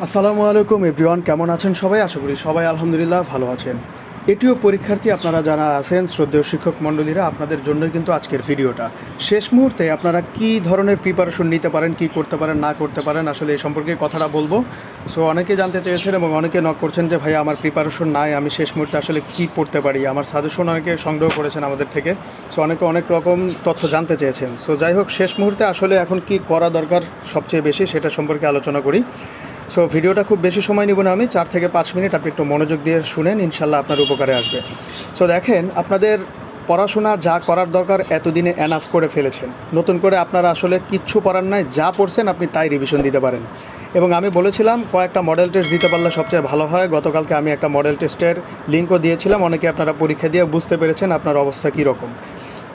আসসালামু আলাইকুম এভরিওয়ান, কেমন আছেন সবাই? আশা করি সবাই আলহামদুলিল্লাহ ভালো আছেন। এটিও পরীক্ষার্থী আপনারা যারা আছেন, শ্রদ্ধেয় শিক্ষক মণ্ডলীরা, আপনাদের জন্যই কিন্তু আজকের ভিডিওটা। শেষ মুহূর্তে আপনারা কি ধরনের প্রিপারেশন নিতে পারেন, কি করতে পারেন, না করতে পারেন, আসলে এই সম্পর্কে কথাটা বলবো। সো অনেকে জানতে চেয়েছেন এবং অনেকে নক করছেন যে ভাই আমার প্রিপারেশন নাই, আমি শেষ মুহূর্তে আসলে কি পড়তে পারি। আমার সাজেশন অনেকে সংগ্রহ করেছেন আমাদের থেকে। সো অনেকে অনেক রকম তথ্য জানতে চেয়েছেন। সো যাই হোক, শেষ মুহূর্তে আসলে এখন কি করা দরকার সবচেয়ে বেশি সেটা সম্পর্কে আলোচনা করি। সো ভিডিওটা খুব বেশি সময় নিব না, আমি 4 থেকে 5 মিনিট, আপনি একটু মনোযোগ দিয়ে শুনেন, ইনশাল্লাহ আপনার উপকারে আসবে। সো দেখেন, আপনাদের পড়াশোনা যা করার দরকার এতদিনে এনাফ করে ফেলেছেন। নতুন করে আপনারা আসলে কিচ্ছু পড়ার নাই, যা পড়ছেন আপনি তাই রিভিশন দিতে পারেন। এবং আমি বলেছিলাম কয়েকটা মডেল টেস্ট দিতে পারলে সবচেয়ে ভালো হয়। গতকালকে আমি একটা মডেল টেস্টের লিঙ্কও দিয়েছিলাম, অনেকে আপনারা পরীক্ষা দিয়ে বুঝতে পেরেছেন আপনার অবস্থা কীরকম।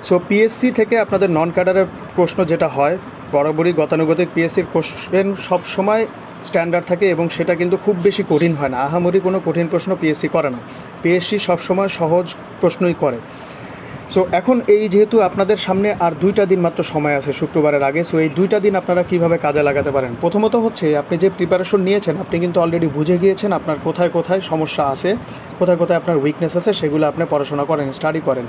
সো পিএসসি থেকে আপনাদের নন ক্যাডারের প্রশ্ন যেটা হয়, বরাবরই গতানুগতিক পিএসসির কোশ্চেন সবসময় স্ট্যান্ডার্ড থাকে এবং সেটা কিন্তু খুব বেশি কঠিন হয় না। আহামরি কোনো কঠিন প্রশ্ন পিএসসি করে না, পিএসসি সবসময় সহজ প্রশ্নই করে। সো এখন এই যেহেতু আপনাদের সামনে আর 2টা দিন মাত্র সময় আছে শুক্রবারের আগে, সো এই 2টা দিন আপনারা কীভাবে কাজে লাগাতে পারেন। প্রথমত হচ্ছে, আপনি যে প্রিপারেশন নিয়েছেন আপনি কিন্তু অলরেডি বুঝে গিয়েছেন আপনার কোথায় কোথায় সমস্যা আছে, কোথায় কোথায় আপনার উইকনেস আছে, সেগুলো আপনি পড়াশোনা করেন, স্টাডি করেন।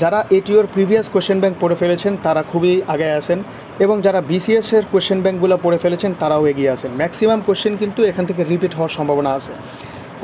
যারা এটিওর প্রিভিয়াস কোয়েশ্চেন ব্যাংক পড়ে ফেলেছেন তারা খুবই আগে আছেন, এবং যারা বিসিএসের কোয়েশ্চেন ব্যাংকগুলো পড়ে ফেলেছেন তারাও এগিয়ে আছেন। ম্যাক্সিমাম কোয়েশ্চেন কিন্তু এখান থেকে রিপিট হওয়ার সম্ভাবনা আছে।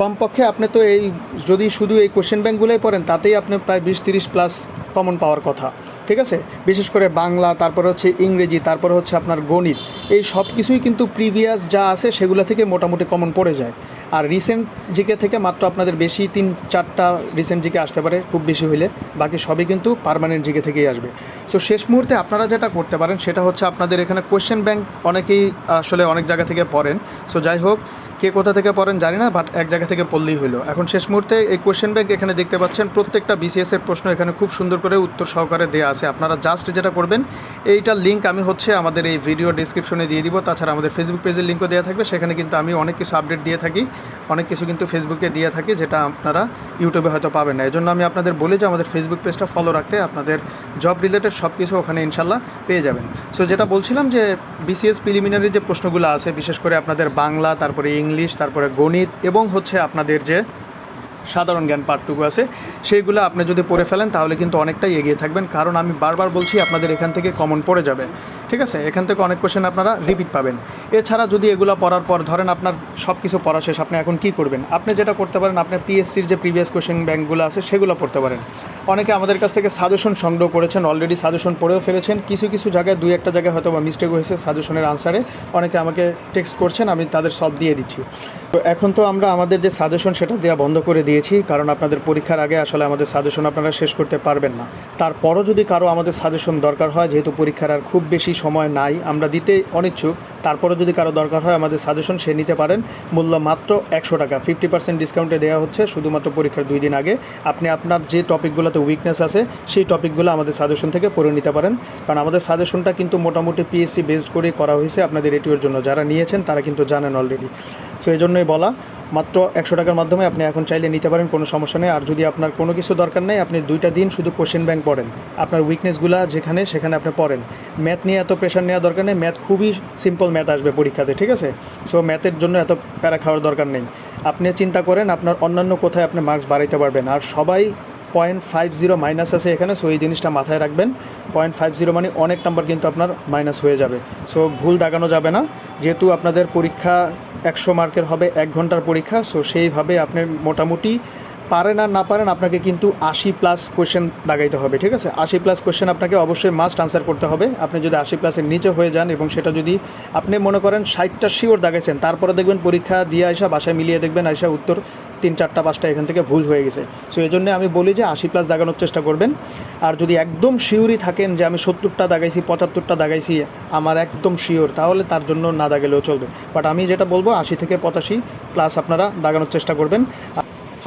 কমপক্ষে আপনি তো এই যদি শুধু এই কোয়েশ্চেন ব্যাংকগুলোই পড়েন তাতেই আপনি প্রায় 20-30 প্লাস কমন পাওয়ার কথা, ঠিক আছে। বিশেষ করে বাংলা, তারপরে হচ্ছে ইংরেজি, তারপরে হচ্ছে আপনার গণিত, এই সব কিছুই কিন্তু প্রিভিয়াস যা আছে সেগুলো থেকে মোটামুটি কমন পড়ে যায়। আর রিসেন্ট জিকে থেকে মাত্র আপনাদের বেশি 3-4টা রিসেন্ট জিকে আসতে পারে খুব বেশি হইলে, বাকি সবই কিন্তু পার্মানেন্ট জিকে থেকেই আসবে। সো শেষ মুহূর্তে আপনারা যেটা করতে পারেন সেটা হচ্ছে, আপনাদের এখানে কোয়েশ্চেন ব্যাংক অনেকেই আসলে অনেক জায়গা থেকে পড়েন। সো যাই হোক, কে কোথা থেকে পড়েন জানি না, বাট এক জায়গা থেকে পড়লেই হলো। এখন শেষ মুহূর্তে এই কোয়েশ্চেন ব্যাংক এখানে দেখতে পাচ্ছেন, প্রত্যেকটা বিসিএসের প্রশ্ন এখানে খুব সুন্দর করে উত্তর সহকারে দেওয়া আছে। আপনারা জাস্ট যেটা করবেন, এইটার লিঙ্ক আমি হচ্ছে আমাদের এই ভিডিও ডিসক্রিপশনে দিয়ে দিব। তাছাড়া আমাদের ফেসবুক পেজের লিঙ্কও দেওয়া থাকবে, সেখানে কিন্তু আমি অনেক কিছু আপডেট দিয়ে থাকি, অনেক কিছু কিন্তু ফেসবুকে দিয়ে থাকি যেটা আপনারা ইউটিউবে হয়তো পাবেন না। এই জন্য আমি আপনাদের বলি যে আমাদের ফেসবুক পেজটা ফলো রাখতে, আপনাদের জব রিলেটেড সব কিছু ওখানে ইনশাল্লাহ পেয়ে যাবেন। সো যেটা বলছিলাম যে বিসিএস প্রিলিমিনারি যে প্রশ্নগুলো আছে, বিশেষ করে আপনাদের বাংলা, তারপরে ইংলিশ, তারপরে গণিত এবং হচ্ছে আপনাদের যে সাধারণ জ্ঞান পাঠটুকু আছে, সেইগুলো আপনি যদি পড়ে ফেলেন তাহলে কিন্তু অনেকটাই এগিয়ে থাকবেন। কারণ আমি বারবার বলছি আপনাদের এখান থেকে কমন পড়ে যাবে, ঠিক আছে। এখান থেকে অনেক কোশ্চেন আপনারা রিপিট পাবেন। এছাড়া যদি এগুলো পড়ার পর ধরেন আপনার সব কিছু পড়া শেষ, আপনি এখন কী করবেন? আপনি যেটা করতে পারেন, আপনার পিএসসির যে প্রিভিয়াস কোশ্চেন ব্যাংকগুলো আছে সেগুলো পড়তে পারেন। অনেকে আমাদের কাছ থেকে সাজেশন সংগ্রহ করেছেন, অলরেডি সাজেশন পড়েও ফেলেছেন। কিছু কিছু জায়গায় 2-1টা জায়গায় হয়তো বা মিস্টেক হয়েছে সাজেশনের আনসারে, অনেকে আমাকে টেক্সট করছেন, আমি তাদের সব দিয়ে দিচ্ছি। তো এখন তো আমরা আমাদের যে সাজেশন সেটা দেওয়া বন্ধ করে দিয়েছি, কারণ আপনাদের পরীক্ষার আগে আসলে আমাদের সাজেশন আপনারা শেষ করতে পারবেন না। তারপরও যদি কারো আমাদের সাজেশন দরকার হয়, যেহেতু পরীক্ষার আর খুব বেশি সময় নাই, আমরা দিতে অনিচ্ছুক, তারপরও যদি কারো দরকার হয় আমাদের সাজেশন সে নিতে পারেন। মূল্য মাত্র 100 টাকা, 50% ডিসকাউন্টে দেওয়া হচ্ছে শুধুমাত্র পরীক্ষার 2 দিন আগে। আপনি আপনার যে টপিকগুলোতে উইকনেস আছে সেই টপিকগুলো আমাদের সাজেশন থেকে পড়ে নিতে পারেন, কারণ আমাদের সাজেশনটা কিন্তু মোটামুটি পিএসসি বেসড করে করা হয়েছে আপনাদের এটিওর জন্য। যারা নিয়েছেন তারা কিন্তু জানেন অলরেডি। সো এই জন্যই বলা, মাত্র 100 টাকার মাধ্যমে আপনি এখন চাইলে নিতে পারেন, কোনো সমস্যা নেই। আর যদি আপনার কোনো কিছু দরকার নেই, আপনি 2টা দিন শুধু কোশ্চেন ব্যাংক পড়েন, আপনার উইকনেসগুলো যেখানে সেখানে আপনি পড়েন। ম্যাথ নিয়ে এত প্রেশার নেওয়ার দরকার নেই, ম্যাথ খুবই সিম্পল ম্যাথ আসবে পরীক্ষাতে, ঠিক আছে। সো ম্যাথের জন্য এত প্যারা খাওয়ার দরকার নেই। আপনি চিন্তা করেন আপনার অন্যান্য কোথায় আপনি মার্কস বাড়াইতে পারবেন। আর সবাই 0.50 মাইনাস আছে এখানে, সো এই জিনিসটা মাথায় রাখবেন। 0.50 মানে অনেক নাম্বার কিন্তু আপনার মাইনাস হয়ে যাবে। সো ভুল দাগানো যাবে না, যেহেতু আপনাদের পরীক্ষা 100 মার্কের হবে, 1 ঘন্টার পরীক্ষা। সো সেইভাবে আপনি মোটামুটি পারেন আর না পারেন আপনাকে কিন্তু 80+ কোয়েশ্চেন দাগাইতে হবে, ঠিক আছে। 80+ কোয়েশ্চেন আপনাকে অবশ্যই মাস্ট আনসার করতে হবে। আপনি যদি 80+-এর নিচে হয়ে যান এবং সেটা যদি আপনি মনে করেন 60টা শিওর দাগাইছেন, তারপরে দেখবেন পরীক্ষা দিয়ে আসা বাসায় মিলিয়ে দেখবেন আসা উত্তর 3-4টা-5টা এখান থেকে ভুল হয়ে গেছে। সো এই জন্য আমি বলি যে 80+ দাগানোর চেষ্টা করবেন। আর যদি একদম শিওরই থাকেন যে আমি 70টা দাগাইছি, 75টা দাগাইছি, আমার একদম শিওর, তাহলে তার জন্য না দাগালেও চলবে। বাট আমি যেটা বলবো 80 থেকে 85+ আপনারা দাগানোর চেষ্টা করবেন।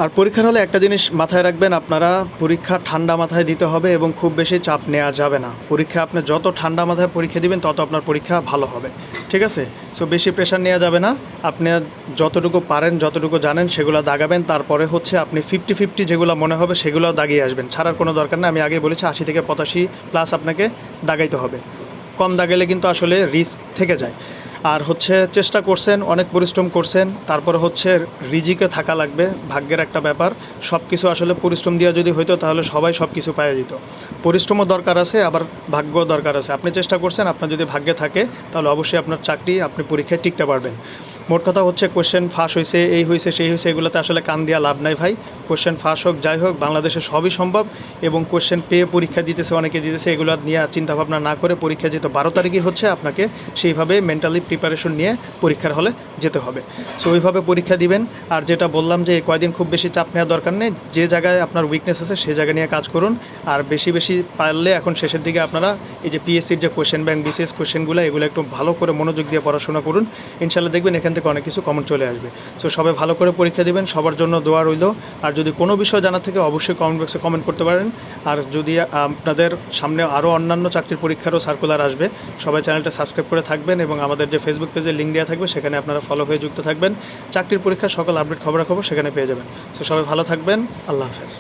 আর পরীক্ষার হলে একটা জিনিস মাথায় রাখবেন, আপনারা পরীক্ষা ঠান্ডা মাথায় দিতে হবে এবং খুব বেশি চাপ নেওয়া যাবে না। পরীক্ষা আপনি যত ঠান্ডা মাথায় পরীক্ষা দিবেন তত আপনার পরীক্ষা ভালো হবে, ঠিক আছে। সো বেশি প্রেশার নেওয়া যাবে না, আপনি যতটুকু পারেন যতটুকু জানেন সেগুলো দাগাবেন। তারপরে হচ্ছে আপনি 50-50 যেগুলো মনে হবে সেগুলো দাগিয়ে আসবেন, ছাড়ার কোনো দরকার নেই। আমি আগে বলেছি 80 থেকে 85+ আপনাকে দাগাইতে হবে। কম দাগাইলে কিন্তু আসলে রিস্ক থেকে যায়। আর হচ্ছে চেষ্টা করছেন, অনেক পরিশ্রম করছেন, তারপরে হচ্ছে রিজিকে থাকা লাগবে, ভাগ্যের একটা ব্যাপার। সব কিছু আসলে পরিশ্রম দিয়ে যদি হইতো তাহলে সবাই সব কিছু পাওয়া যেত। পরিশ্রমও দরকার আছে, আবার ভাগ্যও দরকার আছে। আপনি চেষ্টা করছেন, আপনার যদি ভাগ্যে থাকে তাহলে অবশ্যই আপনার চাকরি, আপনি পরীক্ষায় টিকতে পারবেন। মোট কথা হচ্ছে কোশ্চেন ফাঁস হয়েছে, এই হয়েছে, সেই হয়েছে, এগুলোতে আসলে কান দেওয়া লাভ নাই ভাই। কোশ্চেন ফাঁস হোক, যাই হোক, বাংলাদেশে সবই সম্ভব। এবং কোশ্চেন পেয়ে পরীক্ষা দিতেছে, অনেকে দিতেছে, এগুলো নিয়ে চিন্তাভাবনা না করে পরীক্ষা যেহেতু 12 তারিখই হচ্ছে, আপনাকে সেইভাবে মেন্টালি প্রিপারেশন নিয়ে পরীক্ষার হলে যেতে হবে। সো ওইভাবে পরীক্ষা দিবেন। আর যেটা বললাম যে এই কয়দিন খুব বেশি চাপ নেওয়ার দরকার নেই, যে জায়গায় আপনার উইকনেস আছে সেই জায়গা নিয়ে কাজ করুন। আর বেশি বেশি পারলে এখন শেষের দিকে আপনারা এই যে পিএসসির যে কোশ্চেন ব্যাংক, বিসিএস কোশ্চেনগুলো, এগুলো একটু ভালো করে মনোযোগ দিয়ে পড়াশোনা করুন। ইনশাল্লাহ দেখবেন এখান থেকে অনেক কিছু কমন চলে আসবে। সো সবাই ভালো করে পরীক্ষা দিবেন, সবার জন্য দোয়া রইল। আর যদি কোনো বিষয় জানা থেকে অবশ্যই কমেন্ট বক্সে কমেন্ট করতে পারেন। আর যদি আপনাদের সামনে আরও অন্যান্য চাকরির পরীক্ষারও সার্কুলার আসবে, সবাই চ্যানেলটা সাবস্ক্রাইব করে থাকবেন এবং আমাদের যে ফেসবুক পেজে লিঙ্ক দেওয়া থাকবে সেখানে আপনারা ফলো হয়ে যুক্ত থাকবেন। চাকরির পরীক্ষার সকল আপডেট খবরাখবর সেখানে পেয়ে যাবেন। সো সবাই ভালো থাকবেন। আল্লাহ হাফেজ।